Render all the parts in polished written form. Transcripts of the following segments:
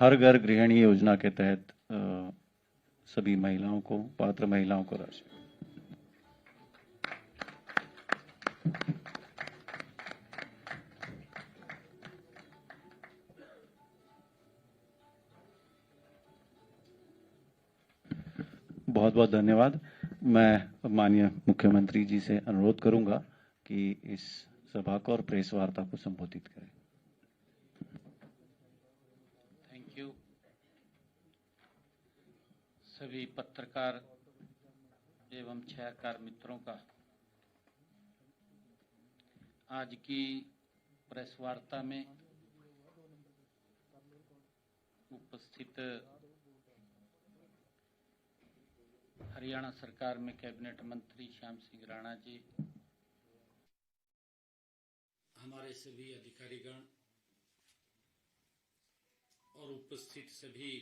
हर घर गृहिणी योजना के तहत सभी महिलाओं को, पात्र महिलाओं को राशि। बहुत बहुत धन्यवाद। मैं माननीय मुख्यमंत्री जी से अनुरोध करूंगा कि इस सभा को और प्रेस वार्ता को संबोधित करें। Thank you. सभी पत्रकार एवं छायाकार मित्रों का आज की प्रेस वार्ता में उपस्थित हरियाणा सरकार में कैबिनेट मंत्री श्याम सिंह राणा जी, हमारे सभी अधिकारीगण और उपस्थित सभी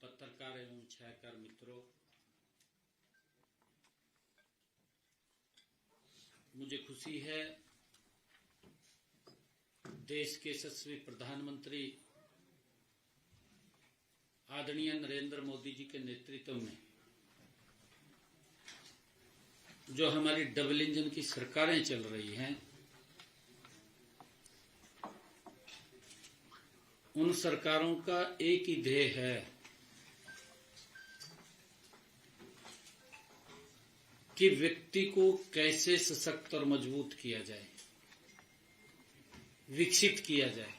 पत्रकार एवं छायाकार मित्रों, मुझे खुशी है देश के यशस्वी प्रधानमंत्री आदरणीय नरेंद्र मोदी जी के नेतृत्व में जो हमारी डबल इंजन की सरकारें चल रही हैं, उन सरकारों का एक ही ध्येय है कि व्यक्ति को कैसे सशक्त और मजबूत किया जाए, विकसित किया जाए।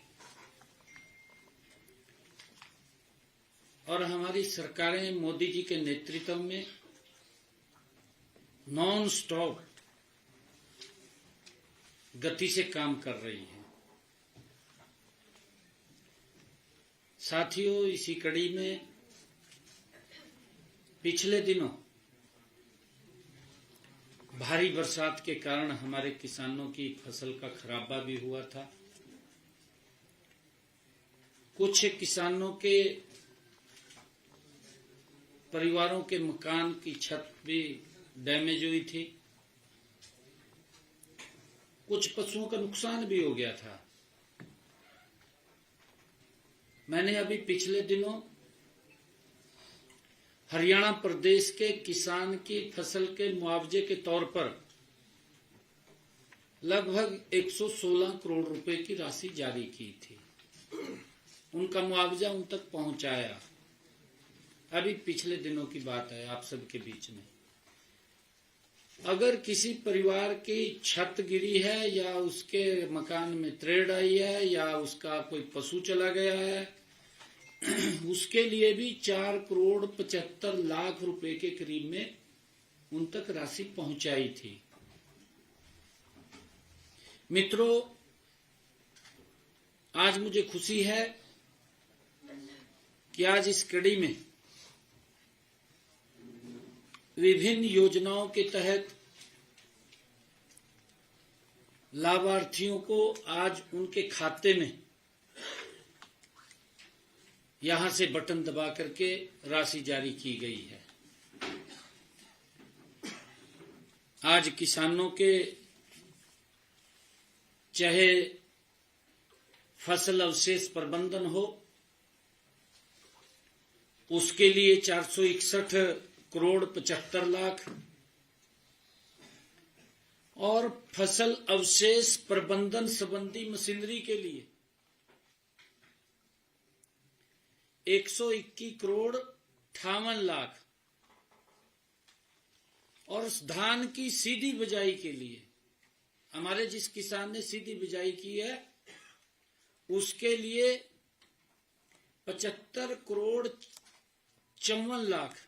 और हमारी सरकारें मोदी जी के नेतृत्व में नॉन स्टॉप गति से काम कर रही है। साथियों, इसी कड़ी में पिछले दिनों भारी बरसात के कारण हमारे किसानों की फसल का खराबा भी हुआ था। कुछ किसानों के परिवारों के मकान की छत भी डैमेज हुई थी। कुछ पशुओं का नुकसान भी हो गया था। मैंने अभी पिछले दिनों हरियाणा प्रदेश के किसान की फसल के मुआवजे के तौर पर लगभग 116 करोड़ रुपए की राशि जारी की थी। उनका मुआवजा उन तक पहुंचाया। अभी पिछले दिनों की बात है आप सबके बीच में। अगर किसी परिवार की छत गिरी है या उसके मकान में त्रेड़ आई है या उसका कोई पशु चला गया है, उसके लिए भी 4 करोड़ 75 लाख रुपए के करीब में उन तक राशि पहुंचाई थी। मित्रों, आज मुझे खुशी है कि आज इस कड़ी में विभिन्न योजनाओं के तहत लाभार्थियों को आज उनके खाते में यहां से बटन दबा करके राशि जारी की गई है। आज किसानों के चाहे फसल अवशेष प्रबंधन हो, उसके लिए 461 करोड़ 75 लाख और फसल अवशेष प्रबंधन संबंधी मशीनरी के लिए 121 करोड़ 58 लाख और धान की सीधी बिजाई के लिए हमारे जिस किसान ने सीधी बिजाई की है उसके लिए 75 करोड़ 54 लाख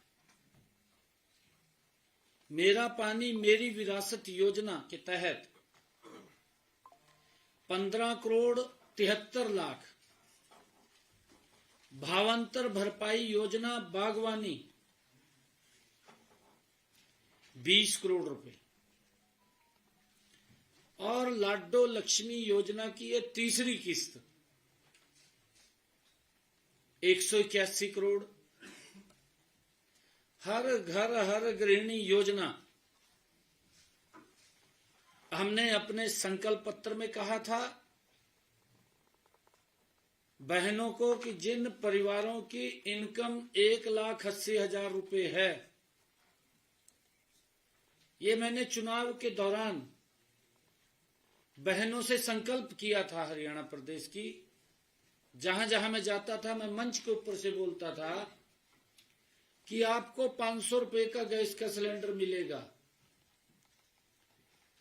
मेरा पानी मेरी विरासत योजना के तहत 15 करोड़ 73 लाख, भावांतर भरपाई योजना बागवानी 20 करोड़ रुपए और लाडो लक्ष्मी योजना की ये तीसरी किस्त 181 करोड़। हर घर हर गृहिणी योजना हमने अपने संकल्प पत्र में कहा था बहनों को कि जिन परिवारों की इनकम 1,80,000 रुपए है, ये मैंने चुनाव के दौरान बहनों से संकल्प किया था हरियाणा प्रदेश की। जहां जहां मैं जाता था, मैं मंच के ऊपर से बोलता था कि आपको 500 रुपए का गैस का सिलेंडर मिलेगा,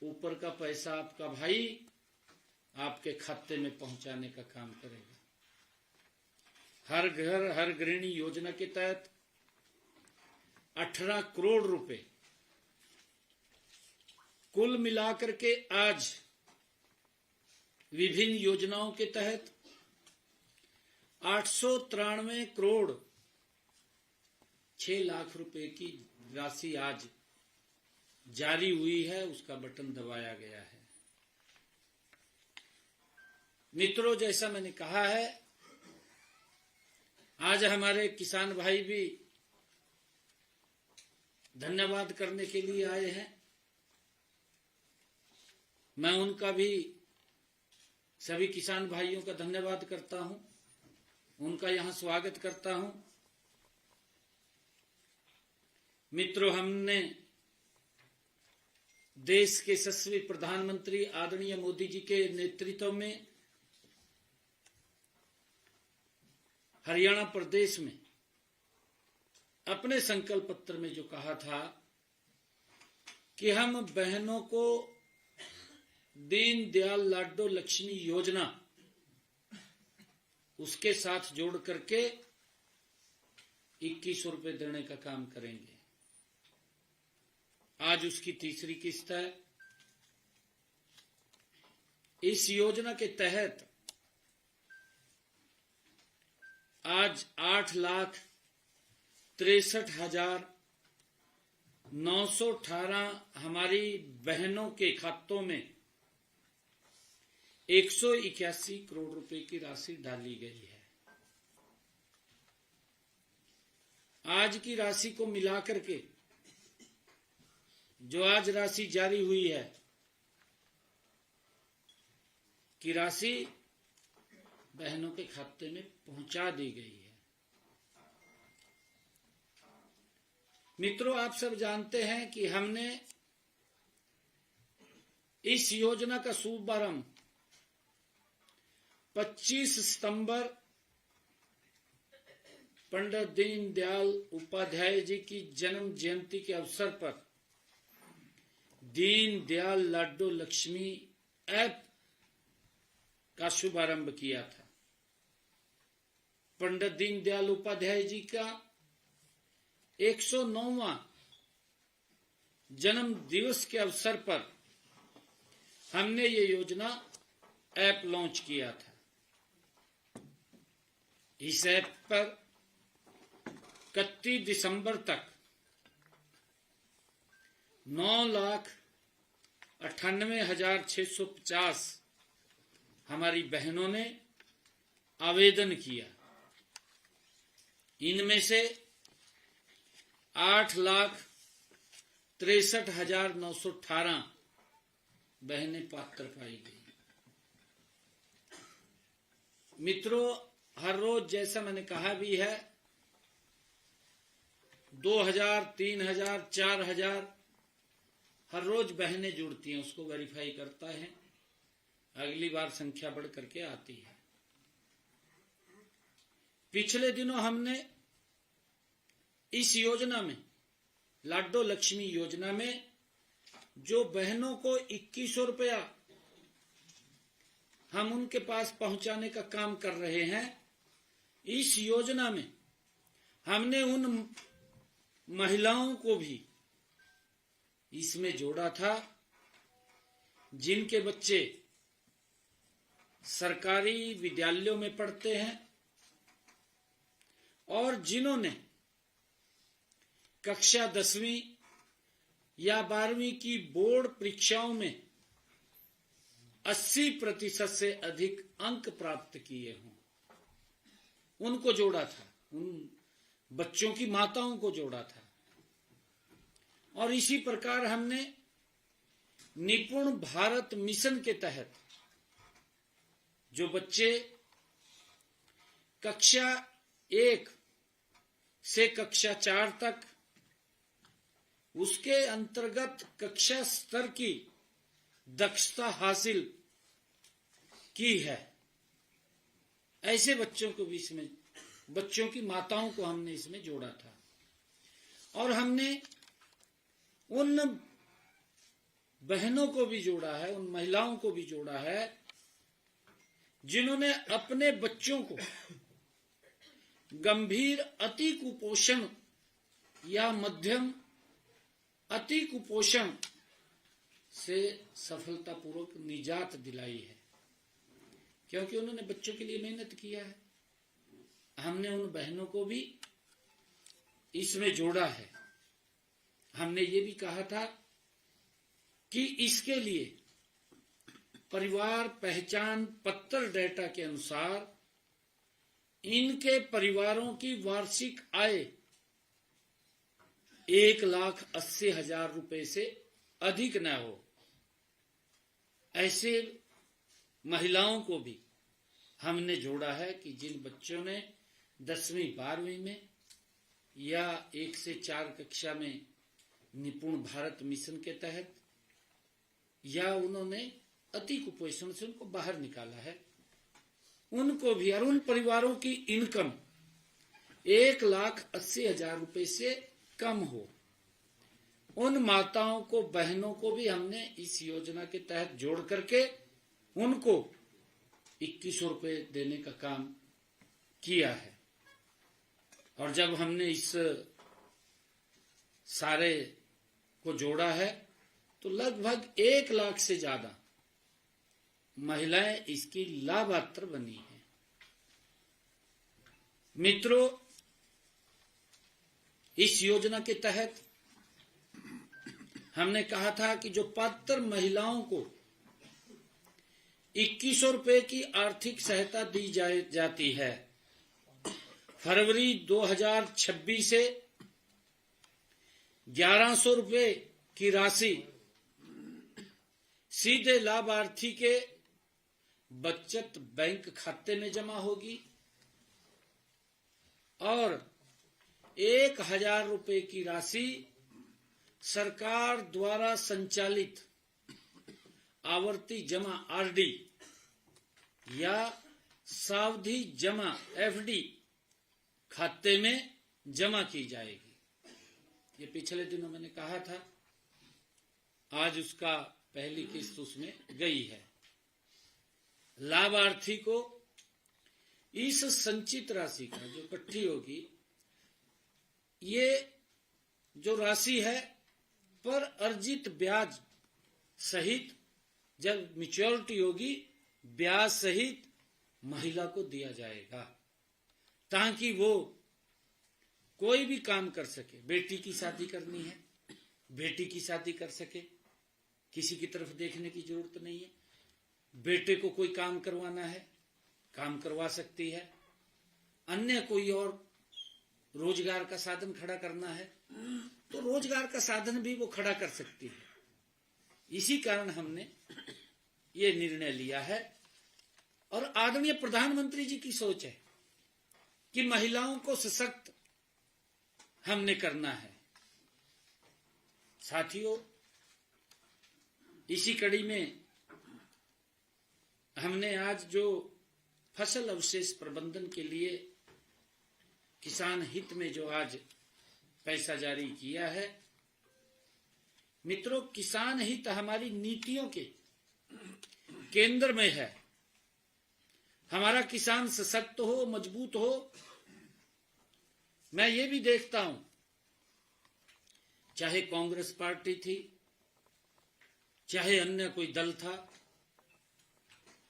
ऊपर का पैसा आपका भाई आपके खाते में पहुंचाने का काम करेगा। हर घर हर गृहिणी योजना के तहत 18 करोड़ रुपए कुल मिलाकर के आज विभिन्न योजनाओं के तहत 893 करोड़ 6 लाख रुपए की राशि आज जारी हुई है, उसका बटन दबाया गया है। मित्रों, जैसा मैंने कहा है, आज हमारे किसान भाई भी धन्यवाद करने के लिए आए हैं। मैं उनका भी, सभी किसान भाइयों का धन्यवाद करता हूं, उनका यहां स्वागत करता हूं। मित्रों, हमने देश के यशस्वी प्रधानमंत्री आदरणीय मोदी जी के नेतृत्व में हरियाणा प्रदेश में अपने संकल्प पत्र में जो कहा था कि हम बहनों को दीनदयाल लाडो लक्ष्मी योजना उसके साथ जोड़ करके 2100 रुपए देने का काम करेंगे। आज उसकी तीसरी किस्त है। इस योजना के तहत आज 8,63,918 हमारी बहनों के खातों में 181 करोड़ रुपए की राशि डाली गई है। आज की राशि को मिलाकर के जो आज राशि जारी हुई है की राशि बहनों के खाते में पहुंचा दी गई है। मित्रों, आप सब जानते हैं कि हमने इस योजना का शुभारंभ 25 सितंबर पंडित दीनदयाल उपाध्याय जी की जन्म जयंती के अवसर पर दीनदयाल लाडो लक्ष्मी ऐप का शुभारंभ किया था। पंडित दीनदयाल उपाध्याय जी का 109वां जन्म दिवस के अवसर पर हमने ये योजना ऐप लॉन्च किया था। इस ऐप पर 31 दिसंबर तक 9,98,650 हमारी बहनों ने आवेदन किया। इनमें से 8,63,918 बहनें पात्र पाई गई। मित्रों, हर रोज जैसा मैंने कहा भी है 2,000, 3,000, 4,000 हर रोज बहनें जुड़ती हैं, उसको वेरीफाई करता है, अगली बार संख्या बढ़ करके आती है। पिछले दिनों हमने इस योजना में, लाडो लक्ष्मी योजना में, जो बहनों को 2100 रुपया हम उनके पास पहुंचाने का काम कर रहे हैं, इस योजना में हमने उन महिलाओं को भी इसमें जोड़ा था जिनके बच्चे सरकारी विद्यालयों में पढ़ते हैं और जिन्होंने कक्षा 10वीं या 12वीं की बोर्ड परीक्षाओं में 80% से अधिक अंक प्राप्त किए हों, उनको जोड़ा था, उन बच्चों की माताओं को जोड़ा था। और इसी प्रकार हमने निपुण भारत मिशन के तहत जो बच्चे कक्षा 1 से कक्षा 4 तक, उसके अंतर्गत कक्षा स्तर की दक्षता हासिल की है, ऐसे बच्चों को भी इसमें, बच्चों की माताओं को हमने इसमें जोड़ा था। और हमने उन बहनों को भी जोड़ा है, उन महिलाओं को भी जोड़ा है जिन्होंने अपने बच्चों को गंभीर अति कुपोषण या मध्यम अति कुपोषण से सफलतापूर्वक निजात दिलाई है, क्योंकि उन्होंने बच्चों के लिए मेहनत किया है। हमने उन बहनों को भी इसमें जोड़ा है। हमने ये भी कहा था कि इसके लिए परिवार पहचान पत्र डेटा के अनुसार इनके परिवारों की वार्षिक आय 1,80,000 रुपए से अधिक न हो, ऐसे महिलाओं को भी हमने जोड़ा है कि जिन बच्चों ने 10वीं 12वीं में या 1 से 4 कक्षा में निपुण भारत मिशन के तहत या उन्होंने अति कुपोषण से उनको बाहर निकाला है, उनको भी, और उन परिवारों की इनकम 1,80,000 रुपए से कम हो, उन माताओं को, बहनों को भी हमने इस योजना के तहत जोड़ करके उनको 2100 रुपए देने का काम किया है। और जब हमने इस सारे को जोड़ा है तो लगभग 1 लाख से ज्यादा महिलाएं इसकी लाभार्थ बनी हैं। मित्रों, इस योजना के तहत हमने कहा था कि जो पात्र महिलाओं को 2100 रुपए की आर्थिक सहायता दी जाती है, फरवरी 2026 से 1100 रुपए की राशि सीधे लाभार्थी के बचत बैंक खाते में जमा होगी और 1,000 रुपए की राशि सरकार द्वारा संचालित आवर्ती जमा आरडी या सावधि जमा एफडी खाते में जमा की जाएगी। ये पिछले दिनों मैंने कहा था, आज उसका पहली किस्त उसमें गई है। लाभार्थी को इस संचित राशि का जो इकट्ठी होगी, ये जो राशि है पर अर्जित ब्याज सहित जब मैच्योरिटी होगी, ब्याज सहित महिला को दिया जाएगा, ताकि वो कोई भी काम कर सके। बेटी की शादी करनी है, बेटी की शादी कर सके, किसी की तरफ देखने की जरूरत नहीं है। बेटे को कोई काम करवाना है, काम करवा सकती है। अन्य कोई और रोजगार का साधन खड़ा करना है तो रोजगार का साधन भी वो खड़ा कर सकती है। इसी कारण हमने ये निर्णय लिया है और आदरणीय प्रधानमंत्री जी की सोच है कि महिलाओं को सशक्त हमने करना है। साथियों, इसी कड़ी में हमने आज जो फसल अवशेष प्रबंधन के लिए किसान हित में जो आज पैसा जारी किया है, मित्रों, किसान हित हमारी नीतियों के केंद्र में है। हमारा किसान सशक्त हो, मजबूत हो। मैं ये भी देखता हूं, चाहे कांग्रेस पार्टी थी, चाहे अन्य कोई दल था,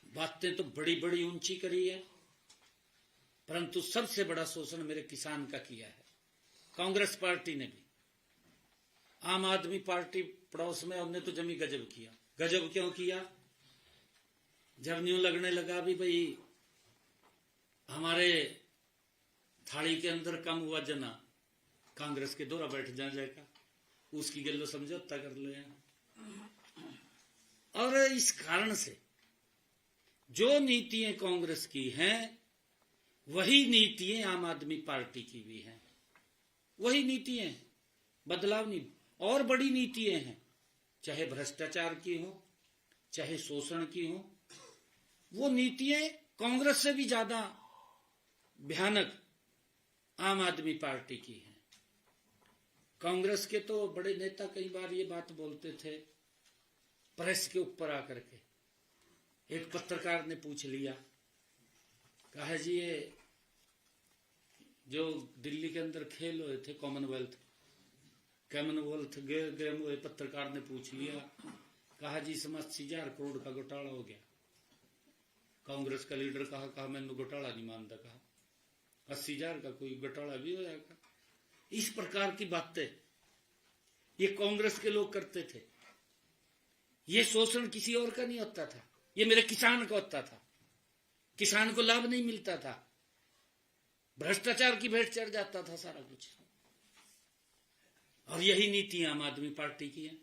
बातें तो बड़ी बड़ी ऊंची करी है, परंतु सबसे बड़ा शोषण मेरे किसान का किया है कांग्रेस पार्टी ने भी। आम आदमी पार्टी पड़ोस में, हमने तो जमी गजब किया। गजब क्यों किया? जब न्यू लगने लगा भी भाई हमारे थाली के अंदर कम हुआ जना, कांग्रेस के दौरा बैठ जाएगा, उसकी गल्लो समझौता कर ले। और इस कारण से जो नीतियां कांग्रेस की हैं वही नीतियां आम आदमी पार्टी की भी हैं, वही नीतियां हैं, बदलाव नहीं। और बड़ी नीतियां हैं, चाहे भ्रष्टाचार की हो, चाहे शोषण की हो, वो नीतियां कांग्रेस से भी ज्यादा भयानक आम आदमी पार्टी की है। कांग्रेस के तो बड़े नेता कई बार ये बात बोलते थे प्रेस के ऊपर आकर के। एक पत्रकार ने पूछ लिया, कहा जी ये जो दिल्ली के अंदर खेल हुए थे कॉमनवेल्थ गेम हुए, पत्रकार ने पूछ लिया, कहा जी इसमें 80,000 करोड़ का घोटाला हो गया। कांग्रेस का लीडर कहा मैंने घोटाला नहीं मानता, कहा 80,000 का कोई घोटाला भी हो जाएगा। इस प्रकार की बातें ये कांग्रेस के लोग करते थे। ये शोषण किसी और का नहीं होता था, ये मेरे किसान का होता था, किसान को लाभ नहीं मिलता था, भ्रष्टाचार की भेंट चढ़ जाता था सारा कुछ। और यही नीति आम आदमी पार्टी की है।